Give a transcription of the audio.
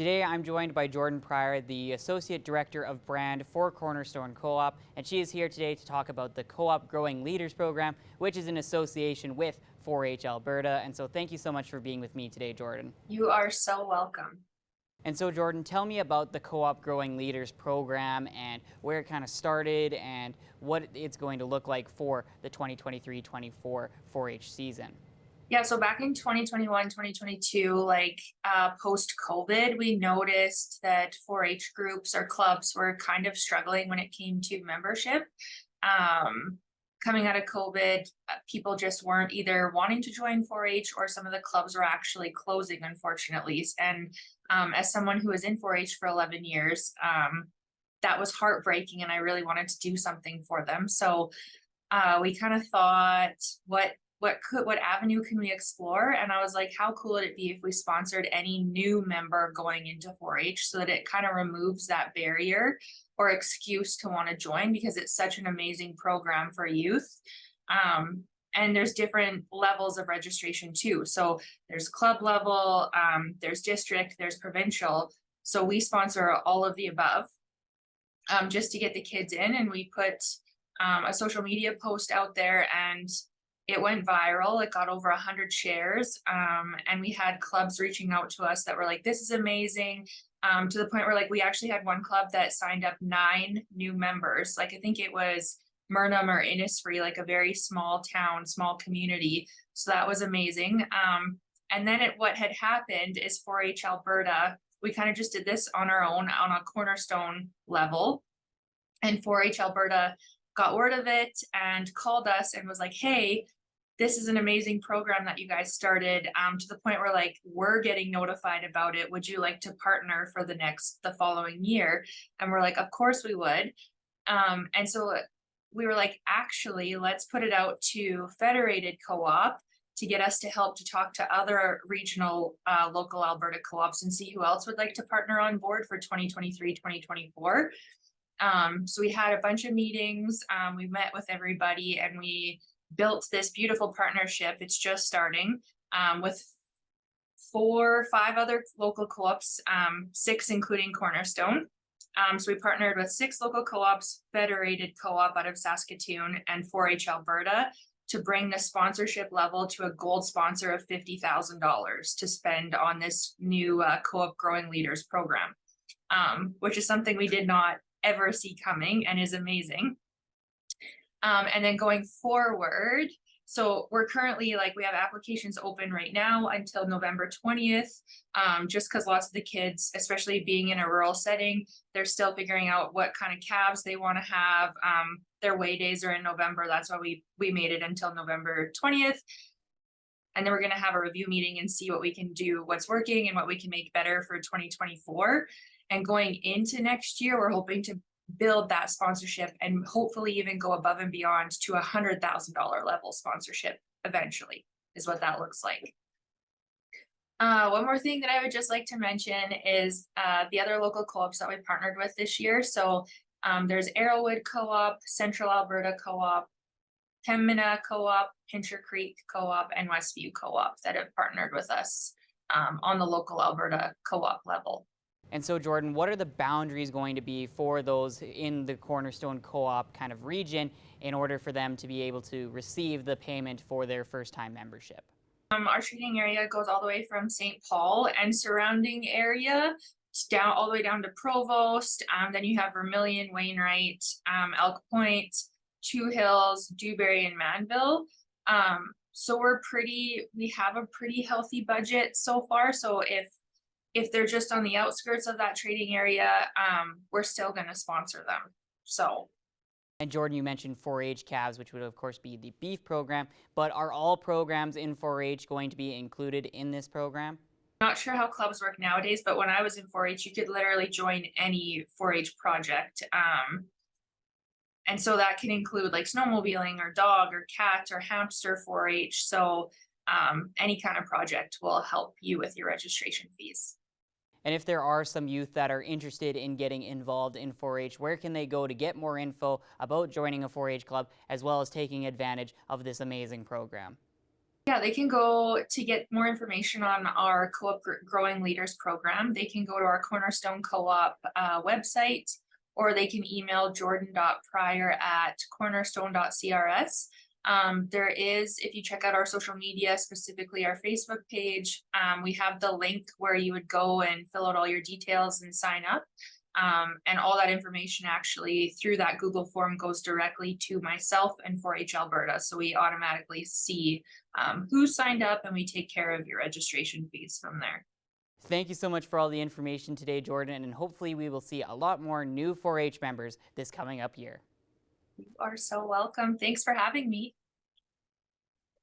Today I'm joined by Jordan Pryor, the Associate Director of Brand for Cornerstone Co-op, and she is here today to talk about the Co-op Growing Leaders Program, which is in association with 4-H Alberta. And so thank you so much for being with me today, Jordan. You are so welcome. And so Jordan, tell me about the Co-op Growing Leaders Program and where it kind of started and what it's going to look like for the 2023-24 4-H season. Yeah, so back in 2021, 2022, post-COVID, we noticed that 4-H groups or clubs were kind of struggling when it came to membership. Coming out of COVID, people just weren't either wanting to join 4-H or some of the clubs were actually closing, unfortunately. And as someone who was in 4-H for 11 years, that was heartbreaking, and I really wanted to do something for them. So we kind of thought, what avenue can we explore? And I was like, how cool would it be if we sponsored any new member going into 4-H so that it kind of removes that barrier or excuse to want to join, because it's such an amazing program for youth. And there's different levels of registration too. So there's club level, there's district, there's provincial. So we sponsor all of the above just to get the kids in. And we put a social media post out there, and it went viral. It got over 100 shares. And we had clubs reaching out to us that were like, this is amazing. To the point where we actually had one club that signed up 9 new members. I think it was Murnum or Innisfree, a very small town, small community. So that was amazing. And then what had happened is 4-H Alberta, we kind of just did this on our own on a Cornerstone level. And 4-H Alberta got word of it and called us and was like, hey, this is an amazing program that you guys started, to the point where we're getting notified about it. Would you like to partner for the following year? And we're like, of course we would. And so we were like, actually, let's put it out to Federated Co-op to get us to help to talk to other regional local Alberta co-ops and see who else would like to partner on board for 2023-2024. So we had a bunch of meetings, we met with everybody, and we built this beautiful partnership. It's just starting with 4 or 5 other local co-ops, 6 including Cornerstone. So we partnered with 6 local co-ops, Federated Co-op out of Saskatoon, and 4-H Alberta to bring the sponsorship level to a gold sponsor of $50,000 to spend on this new Co-op Growing Leaders program, which is something we did not ever see coming and is amazing. And then going forward, so we're currently we have applications open right now until November 20th, just because lots of the kids, especially being in a rural setting, they're still figuring out what kind of calves they want to have. Their weigh days are in November. That's why we made it until November 20th. And then we're going to have a review meeting and see what we can do, what's working and what we can make better for 2024. And going into next year, we're hoping to build that sponsorship and hopefully even go above and beyond to $100,000 level sponsorship eventually, is what that looks like. One more thing that I would just like to mention is the other local co-ops that we partnered with this year. So there's Arrowwood Co-op, Central Alberta Co-op, Pembina Co-op, Pincher Creek Co-op, and Westview Co-op that have partnered with us on the local Alberta co-op level. And so, Jordan, what are the boundaries going to be for those in the Cornerstone Co-op kind of region in order for them to be able to receive the payment for their first-time membership? Our trading area goes all the way from St. Paul and surrounding area down all the way down to Provost. Then you have Vermilion, Wainwright, Elk Point, Two Hills, Dewberry, and Manville. So we have a pretty healthy budget so far. So if they're just on the outskirts of that trading area, we're still going to sponsor them. And Jordan, you mentioned 4-H calves, which would of course be the beef program, but are all programs in 4-H going to be included in this program? Not sure how clubs work nowadays, but when I was in 4-H, you could literally join any 4-H project. And so that can include snowmobiling or dog or cat or hamster 4-H. So any kind of project will help you with your registration fees. And if there are some youth that are interested in getting involved in 4-H, where can they go to get more info about joining a 4-H club as well as taking advantage of this amazing program? Yeah, they can go to get more information on our co-op growing leaders program. They can go to our Cornerstone Co-op website, or they can email jordan.pryor@cornerstone.crs. There is, if you check out our social media, specifically our Facebook page, we have the link where you would go and fill out all your details and sign up. And all that information actually through that Google form goes directly to myself and 4-H Alberta. So we automatically see who signed up, and we take care of your registration fees from there. Thank you so much for all the information today, Jordan, and hopefully we will see a lot more new 4-H members this coming up year. You are so welcome. Thanks for having me.